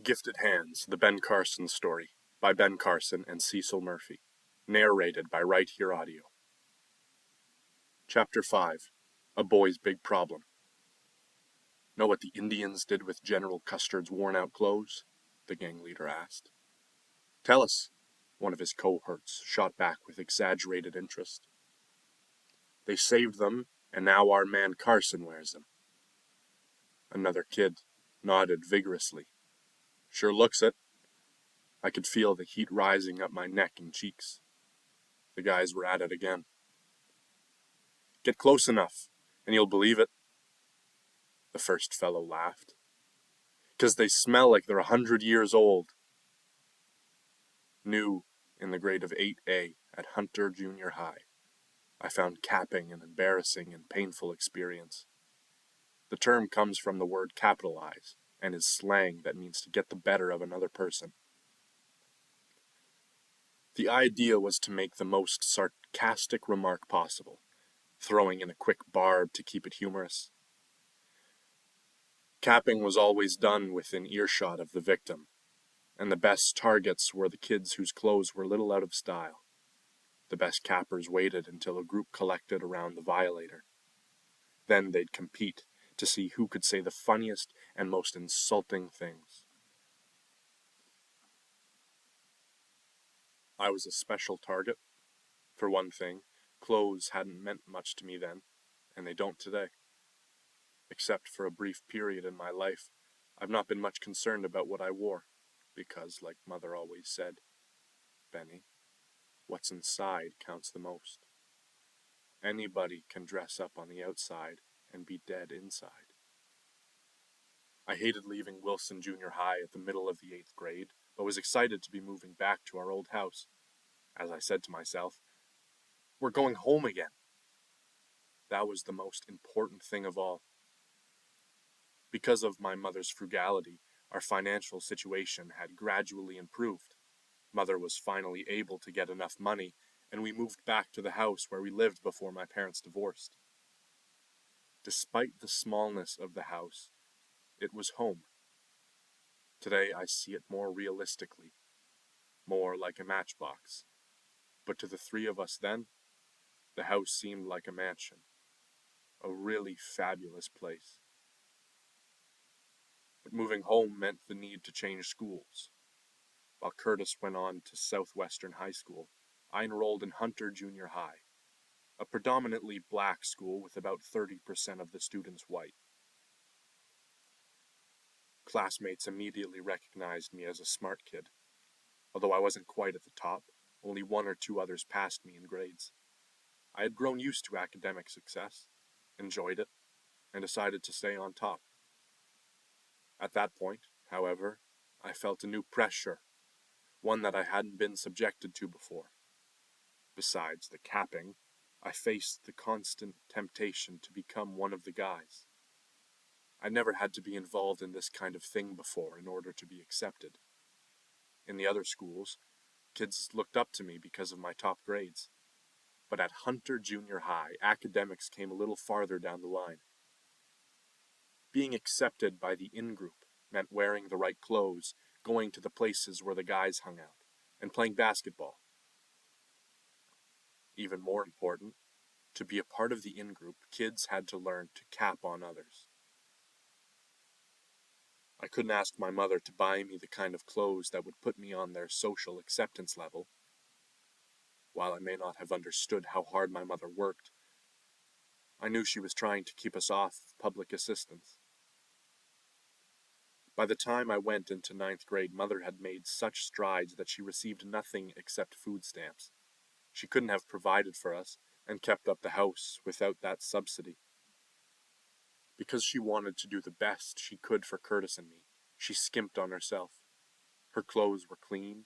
Gifted Hands, The Ben Carson Story, by Ben Carson and Cecil Murphy. Narrated by Right Here Audio. Chapter 5, A Boy's Big Problem. Know what the Indians did with General Custer's worn-out clothes? The gang leader asked. Tell us, one of his cohorts shot back with exaggerated interest. They saved them, and now our man Carson wears them. Another kid nodded vigorously. Sure looks it. I could feel the heat rising up my neck and cheeks. The guys were at it again. Get close enough, and you'll believe it. The first fellow laughed. 'Cause they smell like they're 100 years old. New in the grade of 8A at Hunter Junior High, I found capping an embarrassing and painful experience. The term comes from the word capitalize, and is slang that means to get the better of another person. The idea was to make the most sarcastic remark possible, throwing in a quick barb to keep it humorous. Capping was always done within earshot of the victim, and the best targets were the kids whose clothes were little out of style. The best cappers waited until a group collected around the violator. Then they'd compete to see who could say the funniest and most insulting things. I was a special target. For one thing, clothes hadn't meant much to me then, and they don't today. Except for a brief period in my life, I've not been much concerned about what I wore, because, like Mother always said, Benny, what's inside counts the most. Anybody can dress up on the outside and be dead inside. I hated leaving Wilson Junior High at the middle of the 8th grade, but was excited to be moving back to our old house. As I said to myself, we're going home again. That was the most important thing of all. Because of my mother's frugality, our financial situation had gradually improved. Mother was finally able to get enough money, and we moved back to the house where we lived before my parents divorced. Despite the smallness of the house, it was home. Today I see it more realistically, more like a matchbox. But to the three of us then, the house seemed like a mansion, a really fabulous place. But moving home meant the need to change schools. While Curtis went on to Southwestern High School, I enrolled in Hunter Junior High, a predominantly black school with about 30% of the students white. Classmates immediately recognized me as a smart kid. Although I wasn't quite at the top, only one or two others passed me in grades. I had grown used to academic success, enjoyed it, and decided to stay on top. At that point, however, I felt a new pressure, one that I hadn't been subjected to before. Besides the capping, I faced the constant temptation to become one of the guys. I never had to be involved in this kind of thing before in order to be accepted. In the other schools, kids looked up to me because of my top grades. But at Hunter Junior High, academics came a little farther down the line. Being accepted by the in-group meant wearing the right clothes, going to the places where the guys hung out, and playing basketball. Even more important, to be a part of the in-group, kids had to learn to cap on others. I couldn't ask my mother to buy me the kind of clothes that would put me on their social acceptance level. While I may not have understood how hard my mother worked, I knew she was trying to keep us off public assistance. By the time I went into 9th grade, Mother had made such strides that she received nothing except food stamps. She couldn't have provided for us and kept up the house without that subsidy. Because she wanted to do the best she could for Curtis and me, she skimped on herself. Her clothes were clean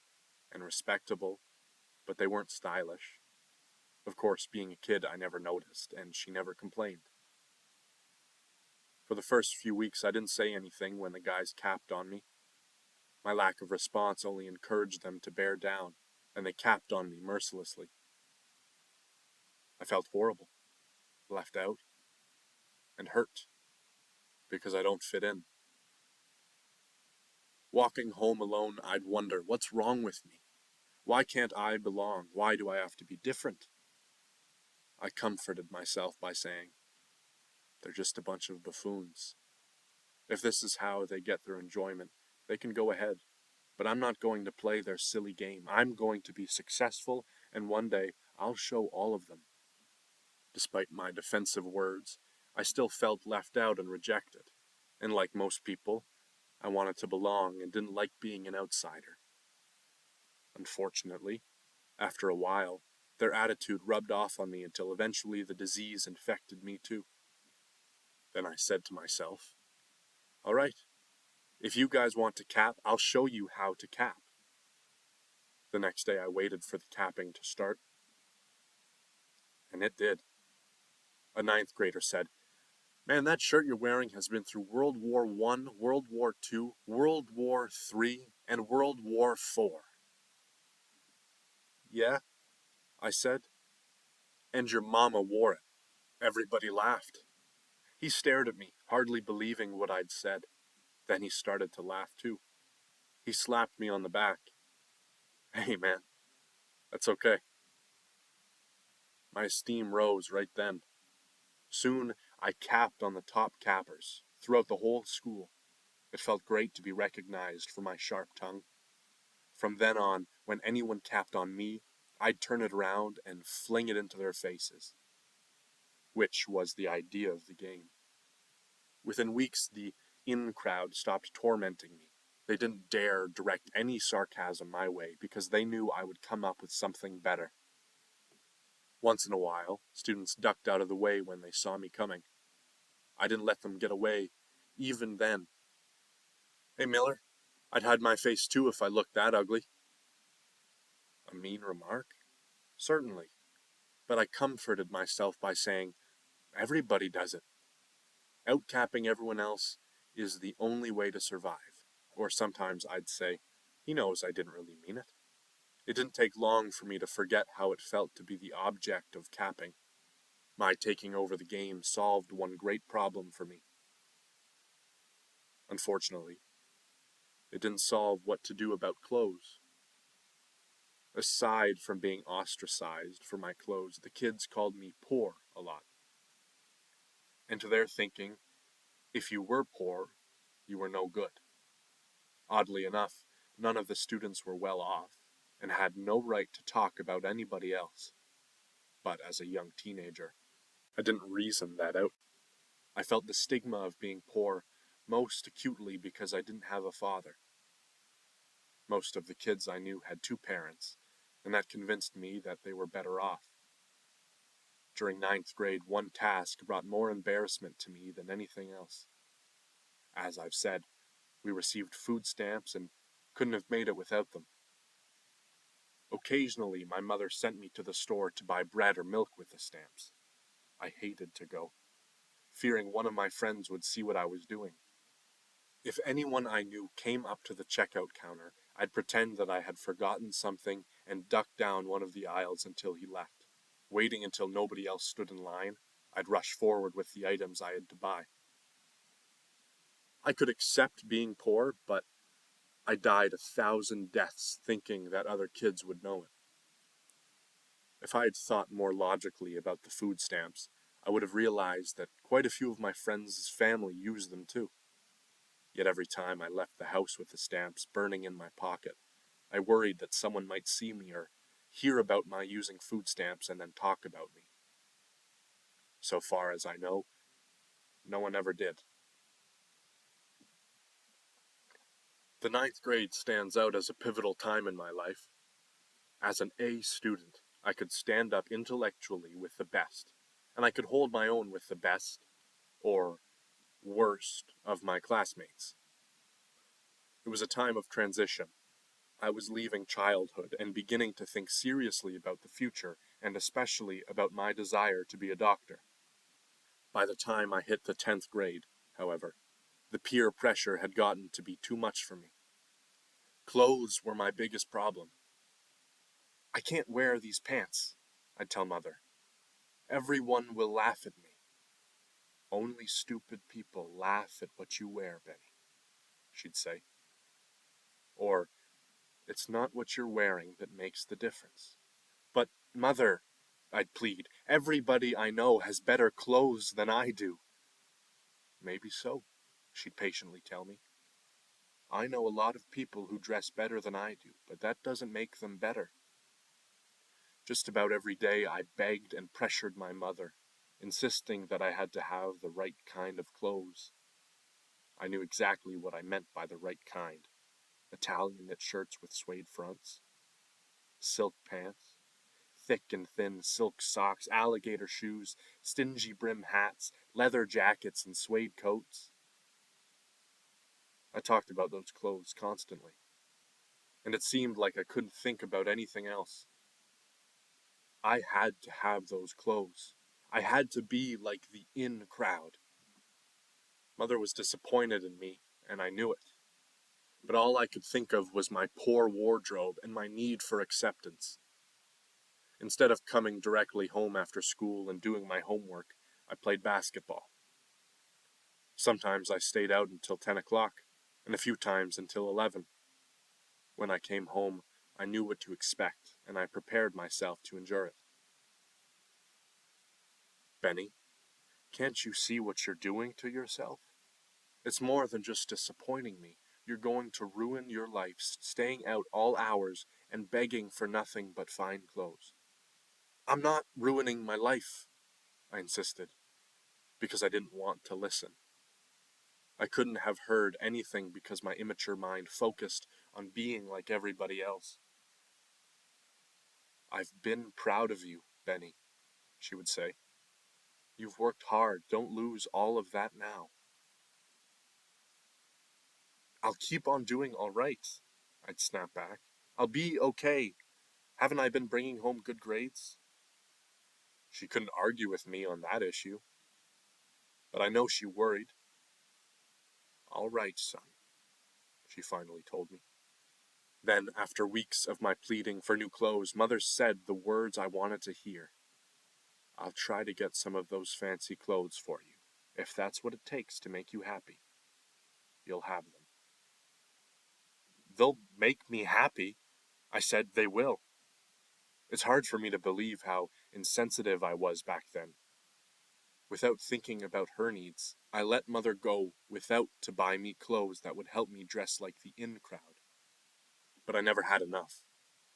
and respectable, but they weren't stylish. Of course, being a kid, I never noticed, and she never complained. For the first few weeks, I didn't say anything when the guys capped on me. My lack of response only encouraged them to bear down, and they capped on me mercilessly. I felt horrible, left out, and hurt because I don't fit in. Walking home alone, I'd wonder, what's wrong with me? Why can't I belong? Why do I have to be different? I comforted myself by saying, they're just a bunch of buffoons. If this is how they get their enjoyment, they can go ahead. But I'm not going to play their silly game. I'm going to be successful, and one day I'll show all of them. Despite my defensive words, I still felt left out and rejected. And like most people, I wanted to belong and didn't like being an outsider. Unfortunately, after a while, their attitude rubbed off on me until eventually the disease infected me too. Then I said to myself, all right, if you guys want to cap, I'll show you how to cap. The next day I waited for the capping to start, and it did. A ninth grader said, man, that shirt you're wearing has been through World War I, World War II, World War III, and World War IV. Yeah, I said, and your mama wore it. Everybody laughed. He stared at me, hardly believing what I'd said. Then he started to laugh too. He slapped me on the back. Hey man, that's okay. My esteem rose right then. Soon I capped on the top cappers throughout the whole school. It felt great to be recognized for my sharp tongue. From then on, when anyone capped on me, I'd turn it around and fling it into their faces, which was the idea of the game. Within weeks, the in crowd stopped tormenting me. They didn't dare direct any sarcasm my way because they knew I would come up with something better. Once in a while, students ducked out of the way when they saw me coming. I didn't let them get away, even then. Hey, Miller, I'd hide my face too if I looked that ugly. A mean remark? Certainly. But I comforted myself by saying, everybody does it. Outcapping everyone else is the only way to survive. Or sometimes I'd say, he knows I didn't really mean it. It didn't take long for me to forget how it felt to be the object of capping. My taking over the game solved one great problem for me. Unfortunately, it didn't solve what to do about clothes. Aside from being ostracized for my clothes, the kids called me poor a lot. And to their thinking, if you were poor, you were no good. Oddly enough, none of the students were well off and had no right to talk about anybody else. But as a young teenager, I didn't reason that out. I felt the stigma of being poor most acutely because I didn't have a father. Most of the kids I knew had two parents, and that convinced me that they were better off. During ninth grade, one task brought more embarrassment to me than anything else. As I've said, we received food stamps and couldn't have made it without them. Occasionally, my mother sent me to the store to buy bread or milk with the stamps. I hated to go, fearing one of my friends would see what I was doing. If anyone I knew came up to the checkout counter, I'd pretend that I had forgotten something and duck down one of the aisles until he left. Waiting until nobody else stood in line, I'd rush forward with the items I had to buy. I could accept being poor, but I died 1,000 deaths thinking that other kids would know it. If I had thought more logically about the food stamps, I would have realized that quite a few of my friends' family used them too. Yet every time I left the house with the stamps burning in my pocket, I worried that someone might see me or hear about my using food stamps and then talk about me. So far as I know, no one ever did. The ninth grade stands out as a pivotal time in my life. As an A student, I could stand up intellectually with the best, and I could hold my own with the best, or worst, of my classmates. It was a time of transition. I was leaving childhood and beginning to think seriously about the future, and especially about my desire to be a doctor. By the time I hit the 10th grade, however, the peer pressure had gotten to be too much for me. Clothes were my biggest problem. I can't wear these pants, I'd tell Mother. Everyone will laugh at me. Only stupid people laugh at what you wear, Benny, she'd say. Or, it's not what you're wearing that makes the difference. But, Mother, I'd plead, everybody I know has better clothes than I do. Maybe so, she'd patiently tell me. I know a lot of people who dress better than I do, but that doesn't make them better. Just about every day I begged and pressured my mother, insisting that I had to have the right kind of clothes. I knew exactly what I meant by the right kind. Italian knit shirts with suede fronts, silk pants, thick and thin silk socks, alligator shoes, stingy brim hats, leather jackets, and suede coats. I talked about those clothes constantly, and it seemed like I couldn't think about anything else. I had to have those clothes. I had to be like the in crowd. Mother was disappointed in me, and I knew it. But all I could think of was my poor wardrobe and my need for acceptance. Instead of coming directly home after school and doing my homework, I played basketball. Sometimes I stayed out until 10 o'clock, and a few times until 11. When I came home, I knew what to expect, and I prepared myself to endure it. Benny, can't you see what you're doing to yourself? It's more than just disappointing me. You're going to ruin your life, staying out all hours and begging for nothing but fine clothes. I'm not ruining my life, I insisted, because I didn't want to listen. I couldn't have heard anything because my immature mind focused on being like everybody else. I've been proud of you, Benny, she would say. You've worked hard. Don't lose all of that now. I'll keep on doing all right, I'd snap back. I'll be okay. Haven't I been bringing home good grades? She couldn't argue with me on that issue, but I know she worried. All right, son, she finally told me. Then, after weeks of my pleading for new clothes, Mother said the words I wanted to hear. I'll try to get some of those fancy clothes for you. If that's what it takes to make you happy, you'll have them. They'll make me happy, I said. They will. It's hard for me to believe how insensitive I was back then. Without thinking about her needs, I let Mother go without to buy me clothes that would help me dress like the in crowd. But I never had enough.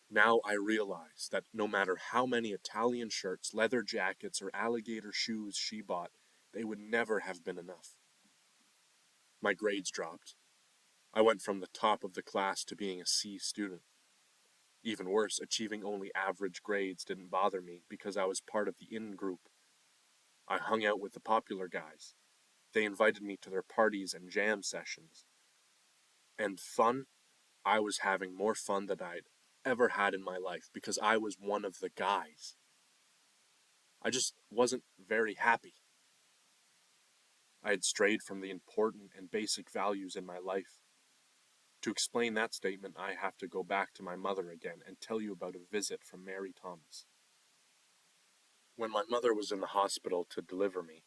Now I realize that no matter how many Italian shirts, leather jackets, or alligator shoes she bought, they would never have been enough. My grades dropped. I went from the top of the class to being a C student. Even worse, achieving only average grades didn't bother me because I was part of the in group. I hung out with the popular guys. They invited me to their parties and jam sessions. And fun, I was having more fun than I'd ever had in my life because I was one of the guys. I just wasn't very happy. I had strayed from the important and basic values in my life. To explain that statement, I have to go back to my mother again and tell you about a visit from Mary Thomas. When my mother was in the hospital to deliver me,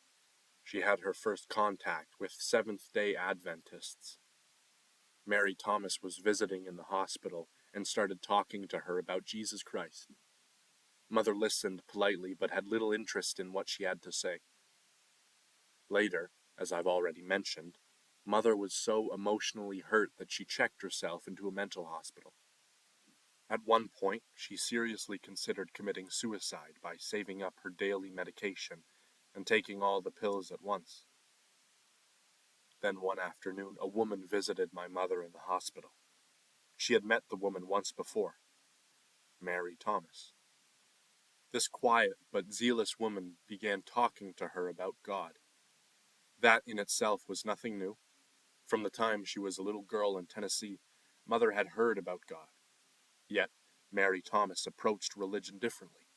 she had her first contact with Seventh-day Adventists. Mary Thomas was visiting in the hospital and started talking to her about Jesus Christ. Mother listened politely but had little interest in what she had to say. Later, as I've already mentioned, Mother was so emotionally hurt that she checked herself into a mental hospital. At one point, she seriously considered committing suicide by saving up her daily medication and taking all the pills at once. Then one afternoon, a woman visited my mother in the hospital. She had met the woman once before, Mary Thomas. This quiet but zealous woman began talking to her about God. That in itself was nothing new. From the time she was a little girl in Tennessee, Mother had heard about God. Yet, Mary Thomas approached religion differently.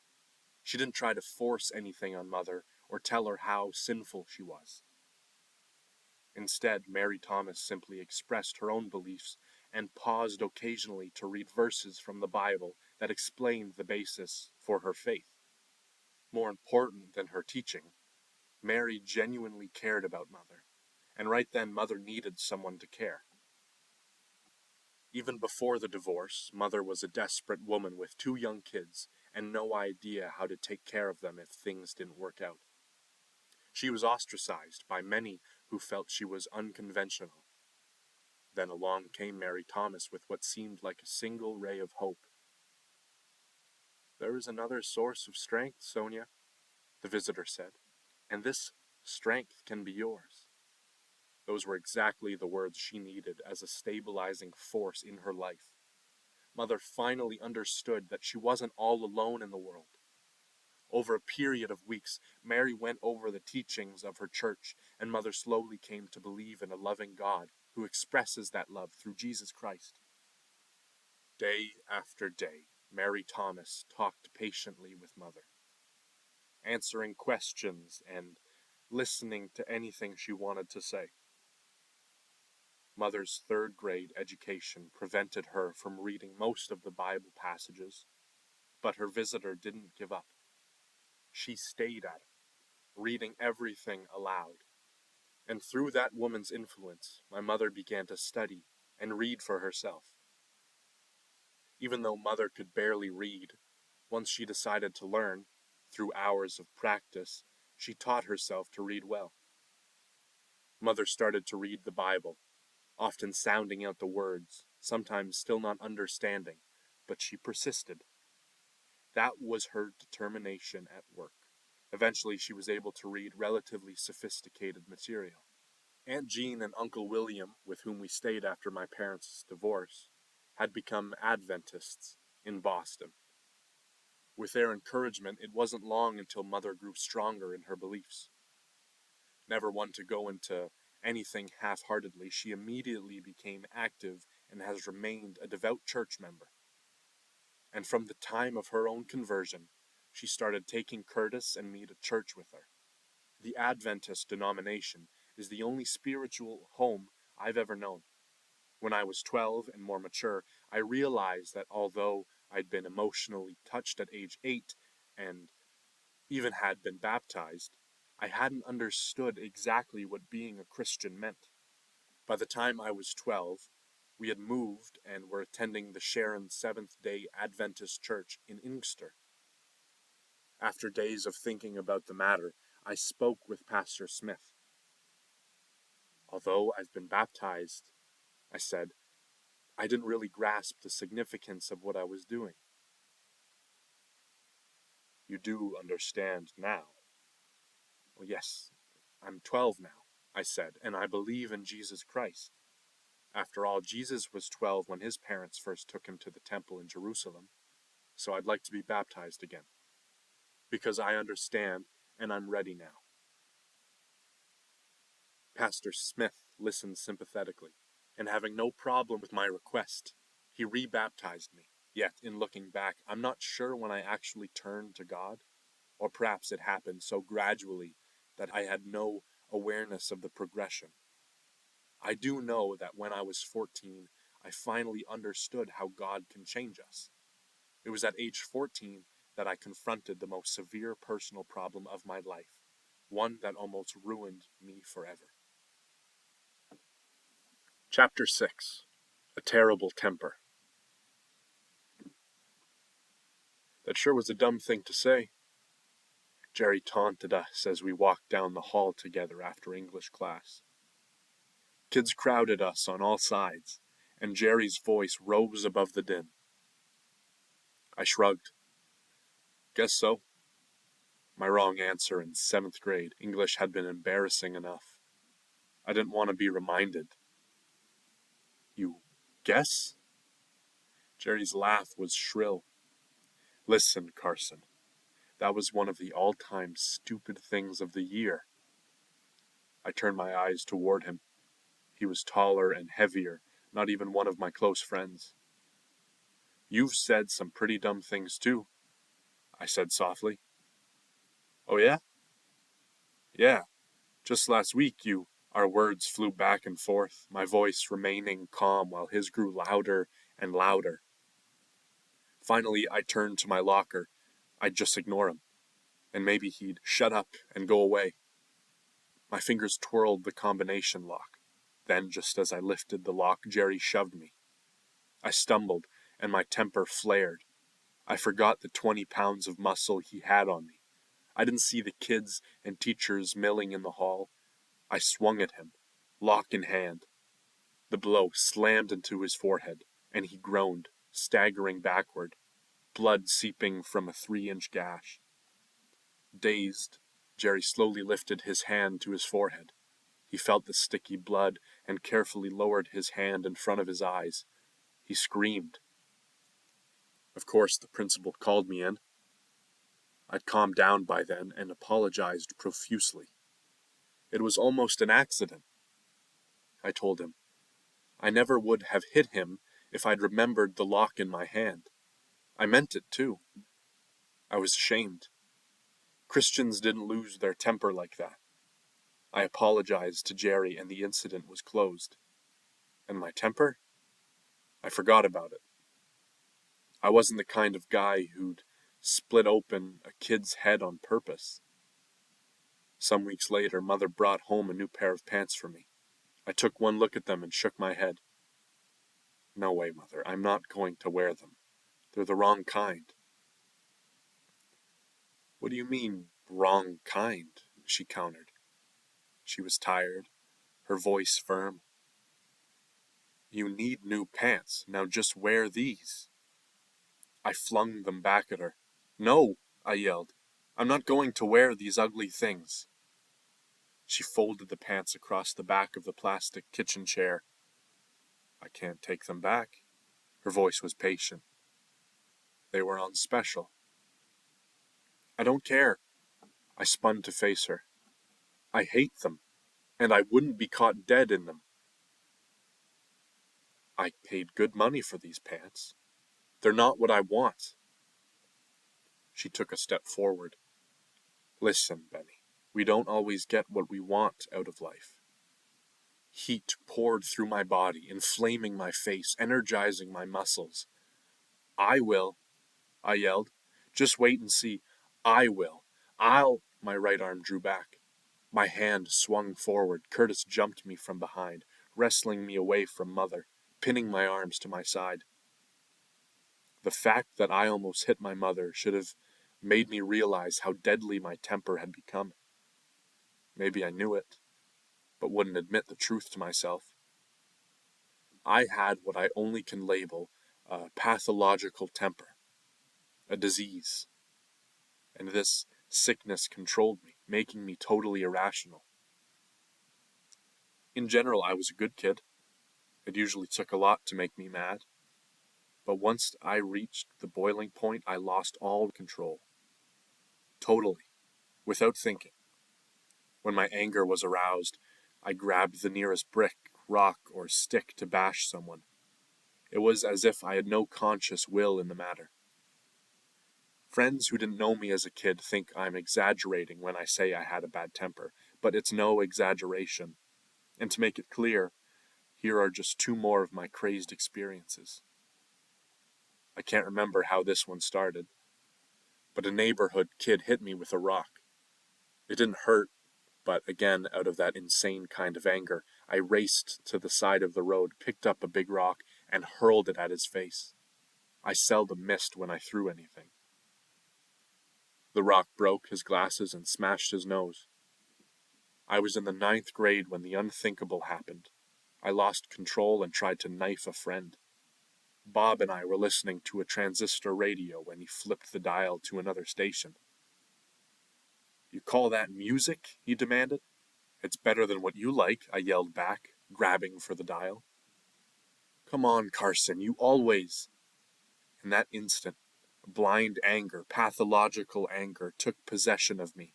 She didn't try to force anything on Mother or tell her how sinful she was. Instead, Mary Thomas simply expressed her own beliefs and paused occasionally to read verses from the Bible that explained the basis for her faith. More important than her teaching, Mary genuinely cared about Mother, and right then Mother needed someone to care. Even before the divorce, Mother was a desperate woman with 2 young kids and no idea how to take care of them if things didn't work out. She was ostracized by many who felt she was unconventional. Then along came Mary Thomas with what seemed like a single ray of hope. "There is another source of strength, Sonia," the visitor said, "and this strength can be yours." Those were exactly the words she needed as a stabilizing force in her life. Mother finally understood that she wasn't all alone in the world. Over a period of weeks, Mary went over the teachings of her church, and Mother slowly came to believe in a loving God who expresses that love through Jesus Christ. Day after day, Mary Thomas talked patiently with Mother, answering questions and listening to anything she wanted to say. Mother's 3rd grade education prevented her from reading most of the Bible passages, but her visitor didn't give up. She stayed at it, reading everything aloud. And through that woman's influence, my mother began to study and read for herself. Even though Mother could barely read, once she decided to learn, through hours of practice, she taught herself to read well. Mother started to read the Bible, often sounding out the words, sometimes still not understanding, but she persisted. That was her determination at work. Eventually, she was able to read relatively sophisticated material. Aunt Jean and Uncle William, with whom we stayed after my parents' divorce, had become Adventists in Boston. With their encouragement, it wasn't long until Mother grew stronger in her beliefs. Never one to go into anything half-heartedly, she immediately became active and has remained a devout church member. And from the time of her own conversion, she started taking Curtis and me to church with her. The Adventist denomination is the only spiritual home I've ever known. When I was 12 and more mature, I realized that although I'd been emotionally touched at age 8 and even had been baptized, I hadn't understood exactly what being a Christian meant. By the time I was 12, we had moved and were attending the Sharon Seventh-day Adventist Church in Inkster. After days of thinking about the matter, I spoke with Pastor Smith. "Although I've been baptized," I said, "I didn't really grasp the significance of what I was doing." "You do understand now?" "Well, yes, I'm 12 now," I said, "and I believe in Jesus Christ. After all, Jesus was 12 when his parents first took him to the temple in Jerusalem, so I'd like to be baptized again, because I understand and I'm ready now." Pastor Smith listened sympathetically, and having no problem with my request, he rebaptized me. Yet, in looking back, I'm not sure when I actually turned to God, or perhaps it happened so gradually that I had no awareness of the progression. I do know that when I was 14, I finally understood how God can change us. It was at age 14 that I confronted the most severe personal problem of my life, one that almost ruined me forever. Chapter 6. A Terrible Temper. "That sure was a dumb thing to say," Jerry taunted us as we walked down the hall together after English class. Kids crowded us on all sides, and Jerry's voice rose above the din. I shrugged. "Guess so." My wrong answer in 7th grade English had been embarrassing enough. I didn't want to be reminded. "You guess?" Jerry's laugh was shrill. "Listen, Carson, that was one of the all-time stupid things of the year." I turned my eyes toward him. He was taller and heavier, not even one of my close friends. "You've said some pretty dumb things too," I said softly. "Oh yeah?" "Yeah. Just last week you—" Our words flew back and forth, my voice remaining calm while his grew louder and louder. Finally, I turned to my locker. I'd just ignore him. and maybe he'd shut up and go away. My fingers twirled the combination lock. Then, just as I lifted the lock, Jerry shoved me. I stumbled, and my temper flared. I forgot the 20 pounds of muscle he had on me. I didn't see the kids and teachers milling in the hall. I swung at him, lock in hand. The blow slammed into his forehead, and he groaned, staggering backward, blood seeping from a 3-inch gash. Dazed, Jerry slowly lifted his hand to his forehead. He felt the sticky blood and carefully lowered his hand in front of his eyes. He screamed. Of course, the principal called me in. I'd calmed down by then and apologized profusely. It was almost an accident, I told him. I never would have hit him if I'd remembered the lock in my hand. I meant it, too. I was ashamed. Christians didn't lose their temper like that. I apologized to Jerry and the incident was closed. And my temper? I forgot about it. I wasn't the kind of guy who'd split open a kid's head on purpose. Some weeks later, Mother brought home a new pair of pants for me. I took one look at them and shook my head. No way, Mother, I'm not going to wear them. They're the wrong kind. What do you mean, wrong kind? She countered. She was tired, her voice firm. You need new pants. Now just wear these. I flung them back at her. No, I yelled. I'm not going to wear these ugly things. She folded the pants across the back of the plastic kitchen chair. I can't take them back. Her voice was patient. They were on special. I don't care. I spun to face her. I hate them, and I wouldn't be caught dead in them. I paid good money for these pants. They're not what I want. She took a step forward. Listen, Benny, we don't always get what we want out of life. Heat poured through my body, inflaming my face, energizing my muscles. I will, I yelled. Just wait and see. I will. My right arm drew back. My hand swung forward. Curtis jumped me from behind, wrestling me away from Mother, pinning my arms to my side. The fact that I almost hit my mother should have made me realize how deadly my temper had become. Maybe I knew it, but wouldn't admit the truth to myself. I had what I only can label a pathological temper, a disease. And this sickness controlled me, making me totally irrational. In general, I was a good kid. It usually took a lot to make me mad. But once I reached the boiling point, I lost all control. Totally, without thinking. When my anger was aroused, I grabbed the nearest brick, rock, or stick to bash someone. It was as if I had no conscious will in the matter. Friends who didn't know me as a kid think I'm exaggerating when I say I had a bad temper, but it's no exaggeration. And to make it clear, here are just 2 more of my crazed experiences. I can't remember how this one started, but a neighborhood kid hit me with a rock. It didn't hurt, but again, out of that insane kind of anger, I raced to the side of the road, picked up a big rock, and hurled it at his face. I seldom missed when I threw anything. The rock broke his glasses and smashed his nose. I was in the 9th grade when the unthinkable happened. I lost control and tried to knife a friend. Bob and I were listening to a transistor radio when he flipped the dial to another station. You call that music? He demanded. It's better than what you like, I yelled back, grabbing for the dial. Come on, Carson, you always... In that instant, blind anger, pathological anger, took possession of me.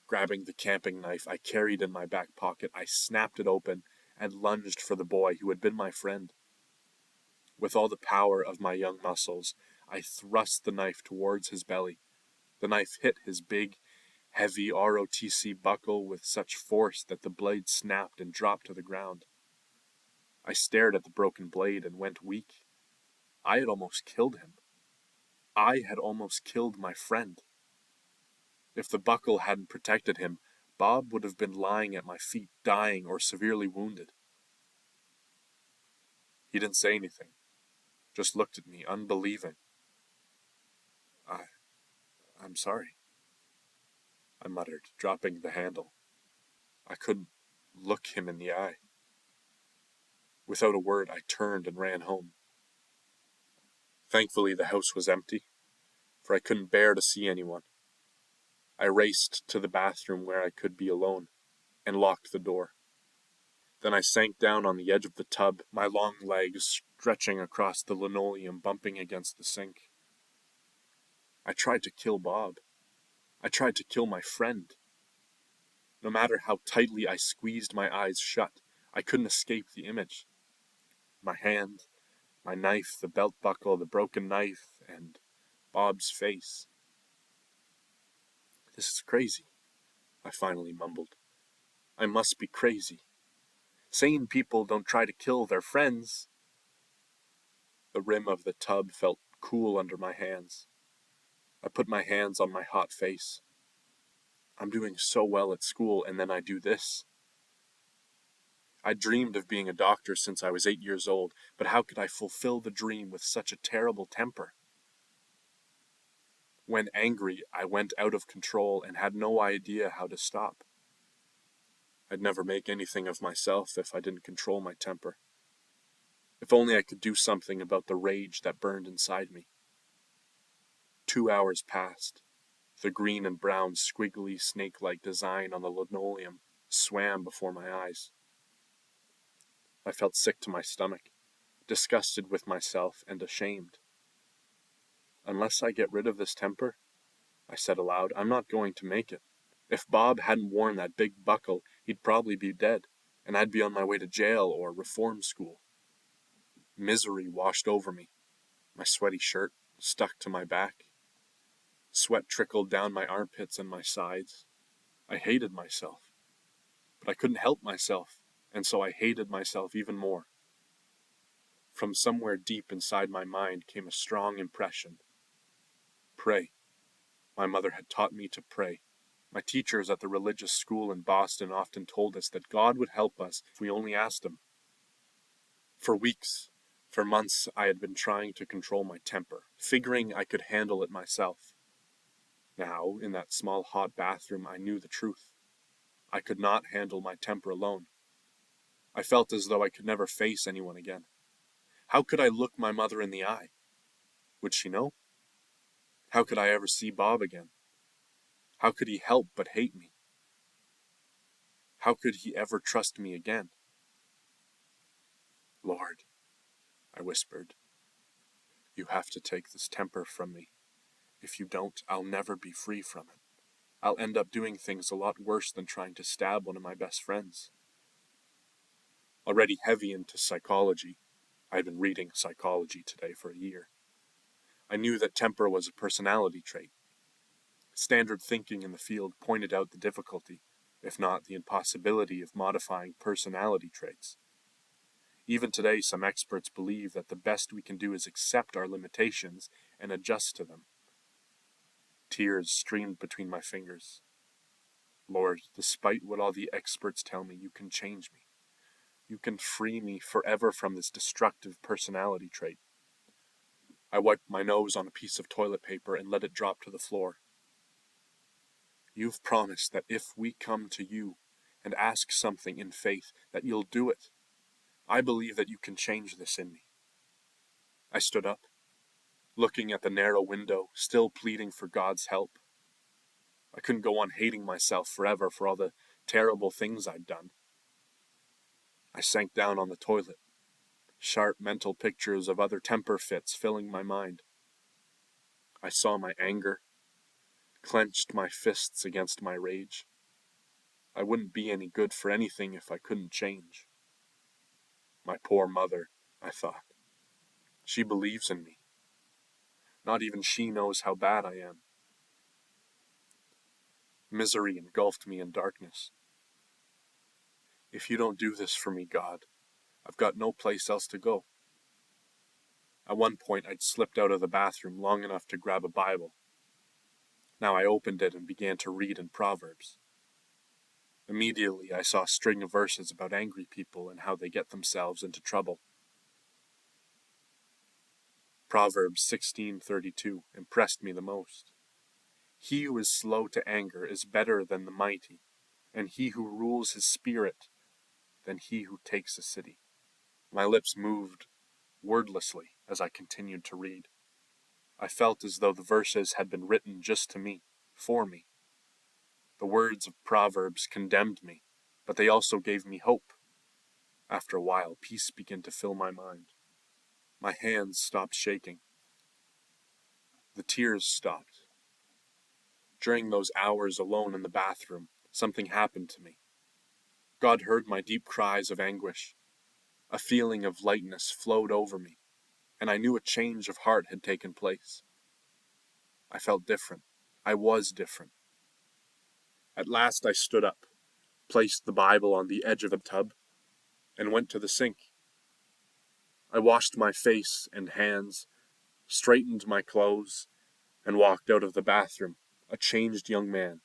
Grabbing the camping knife I carried in my back pocket, I snapped it open and lunged for the boy who had been my friend. With all the power of my young muscles, I thrust the knife towards his belly. The knife hit his big, heavy ROTC buckle with such force that the blade snapped and dropped to the ground. I stared at the broken blade and went weak. I had almost killed him. I had almost killed my friend. If the buckle hadn't protected him, Bob would have been lying at my feet, dying or severely wounded. He didn't say anything, just looked at me, unbelieving. I'm sorry, I muttered, dropping the handle. I couldn't look him in the eye. Without a word, I turned and ran home. Thankfully, the house was empty, for I couldn't bear to see anyone. I raced to the bathroom where I could be alone, and locked the door. Then I sank down on the edge of the tub, my long legs stretching across the linoleum, bumping against the sink. I tried to kill Bob. I tried to kill my friend. No matter how tightly I squeezed my eyes shut, I couldn't escape the image. My hand, my knife, the belt buckle, the broken knife, and Bob's face. This is crazy, I finally mumbled. I must be crazy. Sane people don't try to kill their friends. The rim of the tub felt cool under my hands. I put my hands on my hot face. I'm doing so well at school, and then I do this. I dreamed of being a doctor since I was 8 years old, but how could I fulfill the dream with such a terrible temper? When angry, I went out of control and had no idea how to stop. I'd never make anything of myself if I didn't control my temper. If only I could do something about the rage that burned inside me. 2 hours passed. The green and brown squiggly snake-like design on the linoleum swam before my eyes. I felt sick to my stomach, disgusted with myself and ashamed. Unless I get rid of this temper, I said aloud, I'm not going to make it. If Bob hadn't worn that big buckle, he'd probably be dead, and I'd be on my way to jail or reform school. Misery washed over me. My sweaty shirt stuck to my back. Sweat trickled down my armpits and my sides. I hated myself. But I couldn't help myself, and so I hated myself even more. From somewhere deep inside my mind came a strong impression. Pray. My mother had taught me to pray. My teachers at the religious school in Boston often told us that God would help us if we only asked Him. For weeks, for months, I had been trying to control my temper, figuring I could handle it myself. Now, in that small hot bathroom, I knew the truth. I could not handle my temper alone. I felt as though I could never face anyone again. How could I look my mother in the eye? Would she know? How could I ever see Bob again? How could he help but hate me? How could he ever trust me again? Lord, I whispered, you have to take this temper from me. If you don't, I'll never be free from it. I'll end up doing things a lot worse than trying to stab one of my best friends. Already heavy into psychology, I had been reading psychology today for a year. I knew that temper was a personality trait. Standard thinking in the field pointed out the difficulty, if not the impossibility, of modifying personality traits. Even today, some experts believe that the best we can do is accept our limitations and adjust to them. Tears streamed between my fingers. Lord, despite what all the experts tell me, you can change me. You can free me forever from this destructive personality trait. I wiped my nose on a piece of toilet paper and let it drop to the floor. You've promised that if we come to you and ask something in faith, that you'll do it. I believe that you can change this in me. I stood up, looking at the narrow window, still pleading for God's help. I couldn't go on hating myself forever for all the terrible things I'd done. I sank down on the toilet, sharp mental pictures of other temper fits filling my mind. I saw my anger, clenched my fists against my rage. I wouldn't be any good for anything if I couldn't change. My poor mother, I thought. She believes in me. Not even she knows how bad I am. Misery engulfed me in darkness. If you don't do this for me, God, I've got no place else to go. At one point, I'd slipped out of the bathroom long enough to grab a Bible. Now I opened it and began to read in Proverbs. Immediately I saw a string of verses about angry people and how they get themselves into trouble. Proverbs 16:32 impressed me the most. He who is slow to anger is better than the mighty, and he who rules his spirit than he who takes a city. My lips moved wordlessly as I continued to read. I felt as though the verses had been written just to me, for me. The words of Proverbs condemned me, but they also gave me hope. After a while, peace began to fill my mind. My hands stopped shaking. The tears stopped. During those hours alone in the bathroom, something happened to me. God heard my deep cries of anguish. A feeling of lightness flowed over me, and I knew a change of heart had taken place. I felt different. I was different. At last I stood up, placed the Bible on the edge of the tub, and went to the sink. I washed my face and hands, straightened my clothes, and walked out of the bathroom, a changed young man.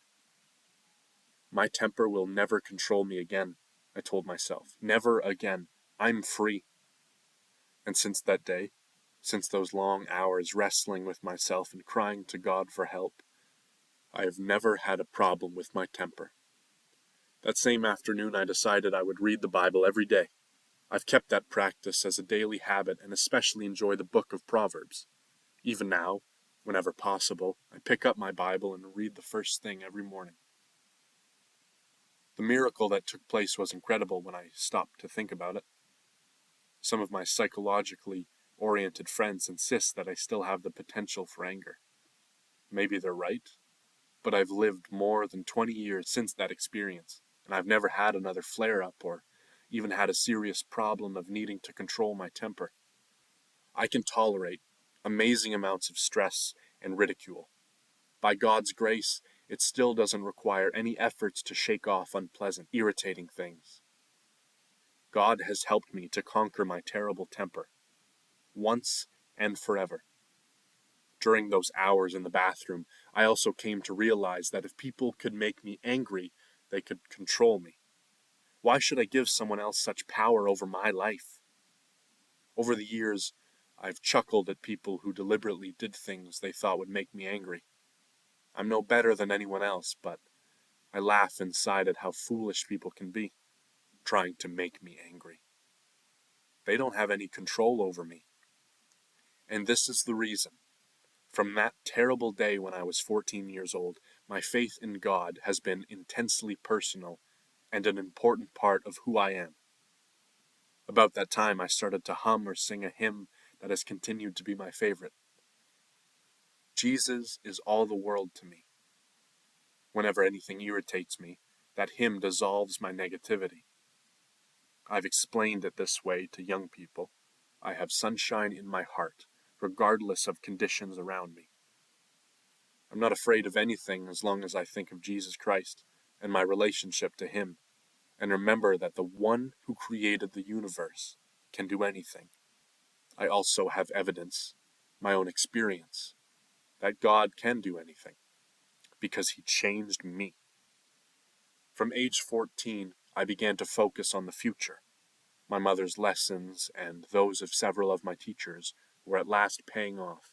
My temper will never control me again, I told myself. Never again. I'm free. And since that day, since those long hours wrestling with myself and crying to God for help, I have never had a problem with my temper. That same afternoon I decided I would read the Bible every day. I've kept that practice as a daily habit and especially enjoy the book of Proverbs. Even now, whenever possible, I pick up my Bible and read the first thing every morning. The miracle that took place was incredible when I stopped to think about it. Some of my psychologically oriented friends insist that I still have the potential for anger. Maybe they're right, but I've lived more than 20 years since that experience, and I've never had another flare-up or even had a serious problem of needing to control my temper. I can tolerate amazing amounts of stress and ridicule. By God's grace, it still doesn't require any efforts to shake off unpleasant, irritating things. God has helped me to conquer my terrible temper, once and forever. During those hours in the bathroom, I also came to realize that if people could make me angry, they could control me. Why should I give someone else such power over my life? Over the years, I've chuckled at people who deliberately did things they thought would make me angry. I'm no better than anyone else, but I laugh inside at how foolish people can be, trying to make me angry. They don't have any control over me. And this is the reason. From that terrible day when I was 14 years old, my faith in God has been intensely personal and an important part of who I am. About that time, I started to hum or sing a hymn that has continued to be my favorite. Jesus is all the world to me. Whenever anything irritates me, that hymn dissolves my negativity. I've explained it this way to young people. I have sunshine in my heart, regardless of conditions around me. I'm not afraid of anything as long as I think of Jesus Christ and my relationship to Him, and remember that the one who created the universe can do anything. I also have evidence, my own experience, that God can do anything, because He changed me. From age 14, I began to focus on the future. My mother's lessons and those of several of my teachers were at last paying off.